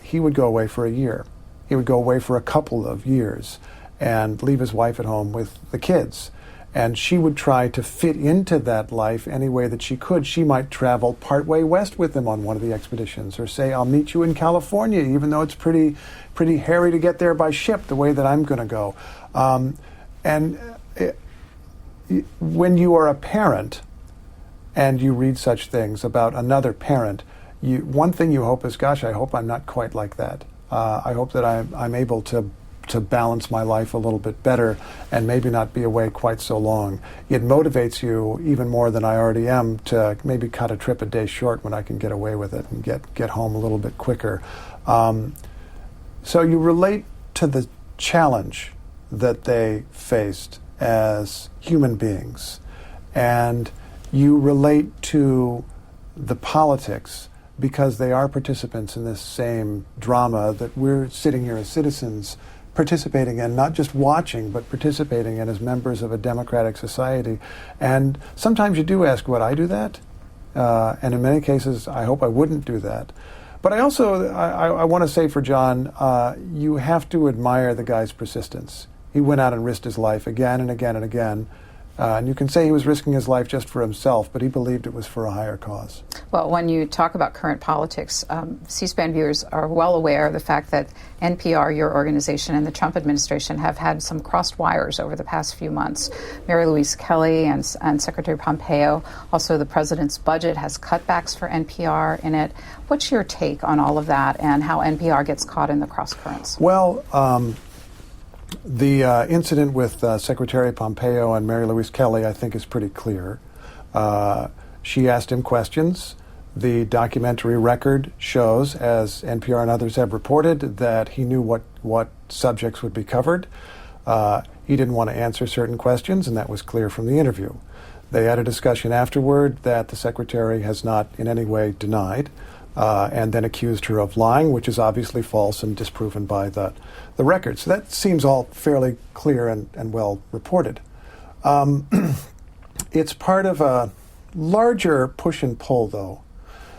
He would go away for a year. He would go away for a couple of years and leave his wife at home with the kids. And she would try to fit into that life any way that she could. She might travel partway west with him on one of the expeditions, or say, I'll meet you in California, even though it's pretty hairy to get there by ship, the way that I'm going to go. When you are a parent and you read such things about another parent, one thing you hope is, gosh, I hope I'm not quite like that. I hope that I'm able to balance my life a little bit better and maybe not be away quite so long. It motivates you even more than I already am to maybe cut a trip a day short when I can get away with it and get home a little bit quicker. So you relate to the challenge that they faced as human beings, and you relate to the politics because they are participants in this same drama that we're sitting here as citizens participating in, not just watching, but participating in as members of a democratic society. And sometimes you do ask, would I do that? And in many cases, I hope I wouldn't do that. But I also, I want to say for John, you have to admire the guy's persistence. He went out and risked his life again and again and again. And you can say he was risking his life just for himself, but he believed it was for a higher cause. Well, when you talk about current politics, C-SPAN viewers are well aware of the fact that NPR, your organization, and the Trump administration have had some crossed wires over the past few months. Mary Louise Kelly and Secretary Pompeo, also the president's budget has cutbacks for NPR in it. What's your take on all of that and how NPR gets caught in the cross currents? Well, the incident with Secretary Pompeo and Mary Louise Kelly, I think, is pretty clear. She asked him questions. The documentary record shows, as NPR and others have reported, that he knew what subjects would be covered. He didn't want to answer certain questions, and that was clear from the interview. They had a discussion afterward that the secretary has not in any way denied, and then accused her of lying, which is obviously false and disproven by the records. So that seems all fairly clear and well reported. It's part of a larger push and pull, though,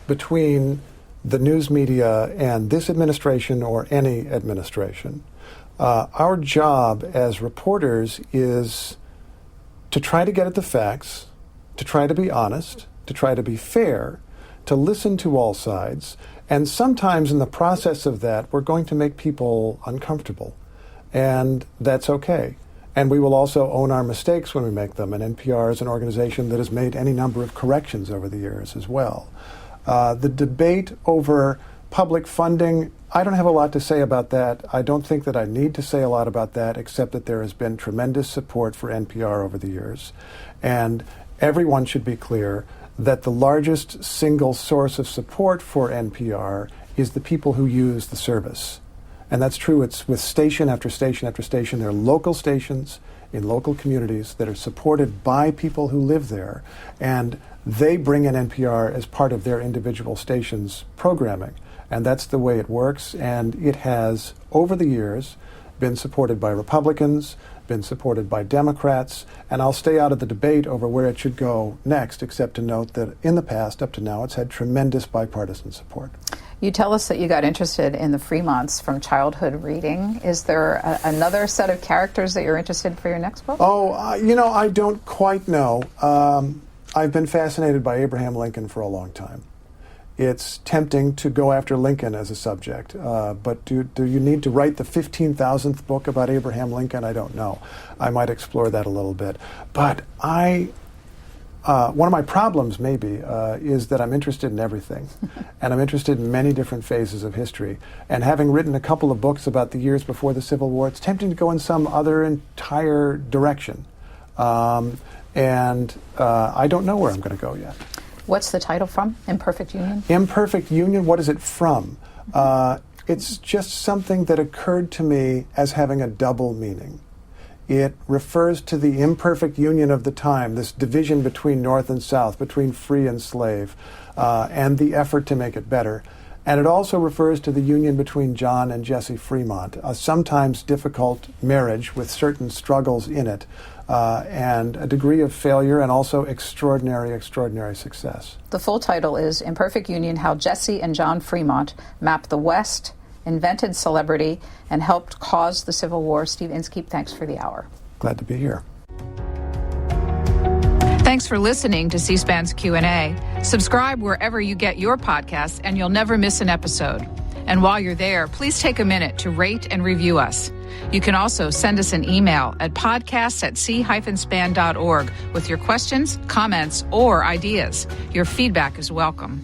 between the news media and this administration or any administration. Our job as reporters is to try to get at the facts, to try to be honest, to try to be fair, to listen to all sides, and sometimes in the process of that, we're going to make people uncomfortable, and that's okay. And we will also own our mistakes when we make them, and NPR is an organization that has made any number of corrections over the years as well. The debate over public funding, I don't have a lot to say about that. I don't think that I need to say a lot about that, except that there has been tremendous support for NPR over the years. And everyone should be clear that the largest single source of support for NPR is the people who use the service. And that's true. It's with station after station after station. There are local stations in local communities that are supported by people who live there, and they bring in NPR as part of their individual stations' programming. And that's the way it works, and it has, over the years, been supported by Republicans, been supported by Democrats, and I'll stay out of the debate over where it should go next, except to note that in the past, up to now, it's had tremendous bipartisan support. You tell us that you got interested in the Fremonts from childhood reading. Is there another set of characters that you're interested in for your next book? I don't quite know. I've been fascinated by Abraham Lincoln for a long time. It's tempting to go after Lincoln as a subject, but do you need to write the 15,000th book about Abraham Lincoln? I don't know. I might explore that a little bit. But one of my problems maybe is that I'm interested in everything, and I'm interested in many different phases of history. And having written a couple of books about the years before the Civil War, it's tempting to go in some other entire direction. And I don't know where I'm going to go yet. What's the title from? Imperfect Union? Imperfect Union, what is it from? It's just something that occurred to me as having a double meaning. It refers to the imperfect union of the time, this division between North and South, between free and slave, and the effort to make it better. And it also refers to the union between John and Jessie Fremont, a sometimes difficult marriage with certain struggles in it, and a degree of failure and also extraordinary, extraordinary success. The full title is Imperfect Union, How Jessie and John Fremont Mapped the West, Invented Celebrity, and Helped Cause the Civil War. Steve Inskeep, thanks for the hour. Glad to be here. Thanks for listening to C-SPAN's Q&A. Subscribe wherever you get your podcasts, and you'll never miss an episode. And while you're there, please take a minute to rate and review us. You can also send us an email at podcasts@c-span.org with your questions, comments, or ideas. Your feedback is welcome.